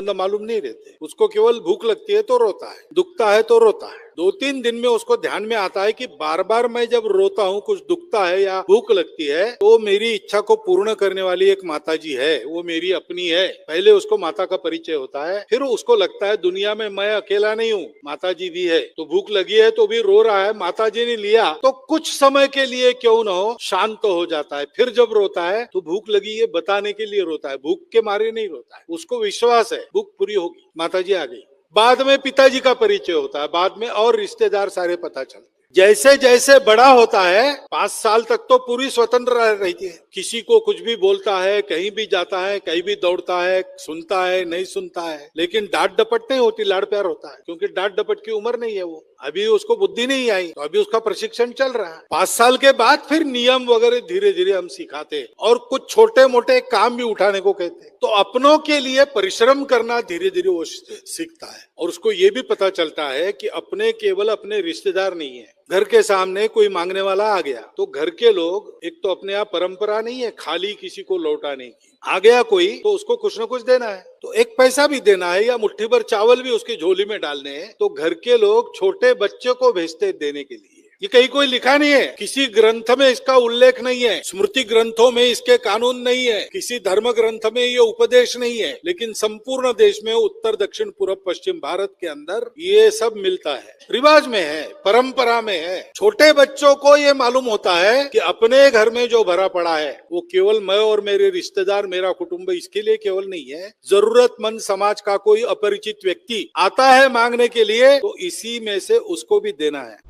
संबंध मालूम नहीं रहते। उसको केवल भूख लगती है तो रोता है, दुखता है तो रोता है। 2-3 दिन में उसको ध्यान में आता है कि बार बार मैं जब रोता हूँ, कुछ दुखता है या भूख लगती है, तो मेरी इच्छा को पूर्ण करने वाली एक माता जी है, वो मेरी अपनी है। पहले उसको माता का परिचय होता है, फिर उसको लगता है दुनिया में मैं अकेला नहीं हूँ, माता जी भी है। तो भूख लगी है तो भी रो रहा है, माता जी ने लिया तो कुछ समय के लिए क्यों न हो शांत तो हो जाता है। फिर जब रोता है तो भूख लगी है बताने के लिए रोता है, भूख के मारे नहीं रोता है। उसको विश्वास है भूख पूरी होगी, माता जी आ गई। बाद में पिताजी का परिचय होता है, बाद में और रिश्तेदार सारे पता चलते। जैसे जैसे बड़ा होता है 5 साल तक तो पूरी स्वतंत्र रहती है, किसी को कुछ भी बोलता है, कहीं भी जाता है, कहीं भी दौड़ता है, सुनता है नहीं सुनता है, लेकिन डांट डपट नहीं होती, लाड़ प्यार होता है, क्योंकि डांट डपट की उम्र नहीं है, वो अभी उसको बुद्धि नहीं आई, तो अभी उसका प्रशिक्षण चल रहा है। 5 साल के बाद फिर नियम वगैरह धीरे धीरे हम सिखाते हैं और कुछ छोटे मोटे काम भी उठाने को कहते हैं। तो अपनों के लिए परिश्रम करना धीरे धीरे वो सीखता है और उसको ये भी पता चलता है कि अपने केवल अपने रिश्तेदार नहीं है। घर के सामने कोई मांगने वाला आ गया तो घर के लोग, एक तो अपने आप परंपरा नहीं है खाली किसी को लौटाने की, आ गया कोई तो उसको कुछ न कुछ देना है, तो एक पैसा भी देना है या मुट्ठी भर चावल भी उसकी झोली में डालने हैं, तो घर के लोग छोटे बच्चे को भेजते देने के लिए। ये कहीं कोई लिखा नहीं है, किसी ग्रंथ में इसका उल्लेख नहीं है, स्मृति ग्रंथों में इसके कानून नहीं है, किसी धर्म ग्रंथ में ये उपदेश नहीं है, लेकिन संपूर्ण देश में उत्तर दक्षिण पूर्व पश्चिम भारत के अंदर ये सब मिलता है, रिवाज में है, परंपरा में है। छोटे बच्चों को ये मालूम होता है कि अपने घर में जो भरा पड़ा है वो केवल मैं और मेरे रिश्तेदार, मेरा कुटुंब, इसके लिए केवल नहीं है। जरूरतमंद समाज का कोई अपरिचित व्यक्ति आता है मांगने के लिए तो इसी में से उसको भी देना है।